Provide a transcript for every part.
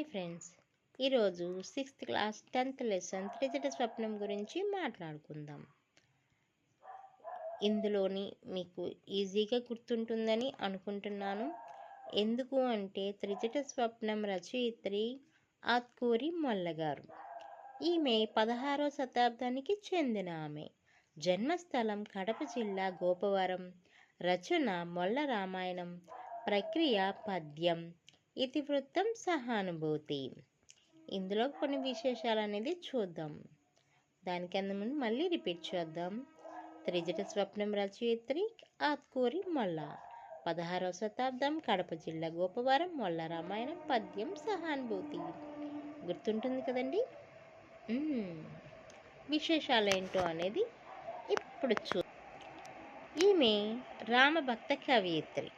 Hi friends, ఈరోజు 6th class 10th lesson Trijata స్వప్నం గురించి మాట్లాడుకుందాం. ఇందులోని మీకు ఈజీగా గుర్తుంటుందని అనుకుంటున్నాను. ఎందుకు అంటే త్రిజట స్వప్నం రచయిత్రి ఆత్కూరి మొల్లగారు. ఈమె 16వ శతాబ్దానికి చెందిన ఆమె. జన్మస్థలం కడప జిల్లా గోపవరం. రచన మొల్ల రామాయణం. ప్రక్రియ పద్యం. ఇతివృత్తం సహానుభూతి. ఇందులో కొన్ని విశేషాలు అనేది చూద్దాం. దానికన్నా ముందు మళ్ళీ రిపీట్ చేద్దాం. త్రిజట స్వప్నం రచయిత్రి ఆత్కూరి మొల్ల. 16వ శతాబ్దం కడప జిల్లా గోపవరం. మొల్ల రామాయణం. పద్యం సహానుభూతి. గుర్తుంటుంది కదండి. విశేషాలు ఏంటో అనేది ఇప్పుడు ఈమె రామభక్త కవయిత్రి.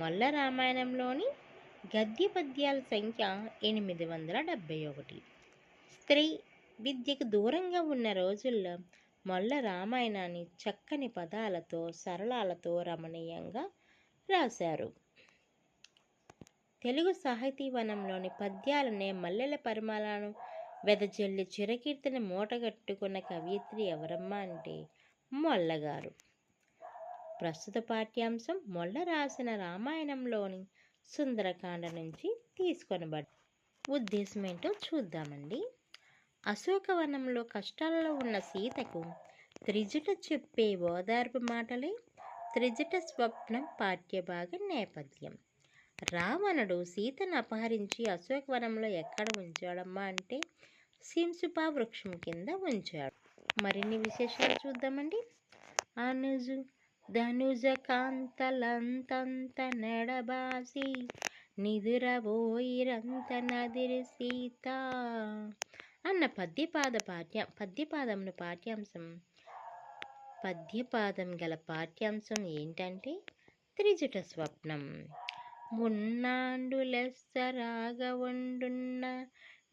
మొల్ల రామాయణంలోని గద్య పద్యాల సంఖ్య 871. స్త్రీ విద్యకు దూరంగా ఉన్న రోజుల్లో మొల్ల రామాయణాన్ని చక్కని పదాలతో సరళాలతో రమణీయంగా రాశారు. తెలుగు సాహితీవనంలోని పద్యాలనే మల్లెల పరిమళాలను వెదజల్లి చిరకీర్తిని మూటగట్టుకున్న కవయిత్రి ఎవరమ్మా అంటే మొల్లగారు. ప్రస్తుత పాఠ్యాంశం మొల్ల రాసిన రామాయణంలోని సుందరకాండ నుంచి తీసుకొనబడ్డ. ఉద్దేశం ఏంటో చూద్దామండి. అశోకవనంలో కష్టాలలో ఉన్న సీతకు త్రిజట చెప్పే ఓదార్పు మాటలే త్రిజట స్వప్నం పాఠ్యభాగ నేపథ్యం. రావణుడు సీతను అపహరించి అశోకవనంలో ఎక్కడ ఉంచాడమ్మా అంటే సింసుపా వృక్షం కింద ఉంచాడు. మరిన్ని విశేషాలు చూద్దామండి. అనుజు ధనుజ కాంతలంతంత నెడబాసి నిదురబోయిరంత నదిరి సీత అన్న పద్యపాదం గల పాఠ్యాంశం ఏంటంటే త్రిజట స్వప్నం. మున్నాండు లెస్సరాగవండున్న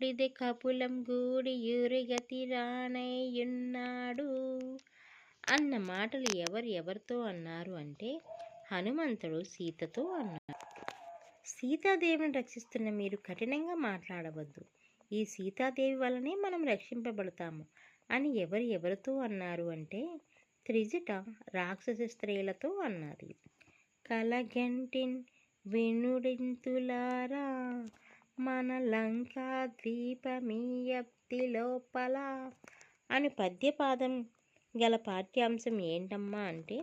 డిది కపులం గూడి యురిగతి రానయ్యున్నాడు అన్న మాటలు ఎవరితో అన్నారు అంటే హనుమంతుడు సీతతో అన్నారు. సీతాదేవిని రక్షిస్తున్న మీరు కఠినంగా మాట్లాడవద్దు, ఈ సీతాదేవి వల్లనే మనం రక్షింపబడతాము అని ఎవరితో అన్నారు అంటే త్రిజట రాక్షస స్త్రీలతో అన్నది. కలగంటిన్ వినుడింతులారా మన లంకా ద్వీపమీయప్తి లోపల అని పద్యపాదం గల పాఠ్యాంశం ఏంటమ్మా అంటే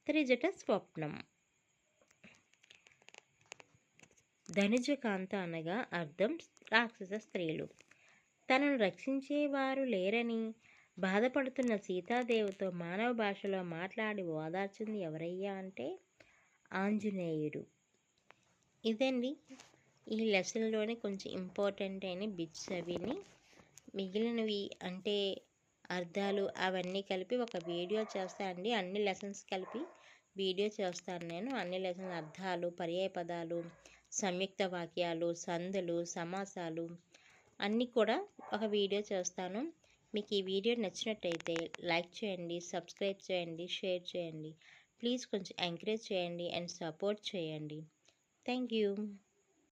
త్రిజట స్వప్నం. ధనుజకాంత అనగా అర్థం రాక్షస స్త్రీలు. తనను రక్షించేవారు లేరని బాధపడుతున్న సీతాదేవితో మానవ భాషలో మాట్లాడి ఓదార్చింది ఎవరయ్యా అంటే ఆంజనేయుడు. ఇదండి ఈ లెసన్లోని కొంచెం ఇంపార్టెంట్ అయిన బిట్స్. అవిని మిగిలినవి అంటే అర్థాలు అవన్నీ కలిపి ఒక వీడియో చేస్తానండి. అన్ని లెసన్స్ కలిపి వీడియో చేస్తాను నేను. అన్ని లెసన్స్ అర్థాలు, పర్యాయ పదాలు, సంయుక్త వాక్యాలు, సందులు, సమాసాలు అన్నీ కూడా ఒక వీడియో చేస్తాను. మీకు ఈ వీడియో నచ్చినట్టయితే లైక్ చేయండి, సబ్స్క్రైబ్ చేయండి, షేర్ చేయండి. ప్లీజ్ కొంచెం ఎంకరేజ్ చేయండి అండ్ సపోర్ట్ చేయండి. Thank you.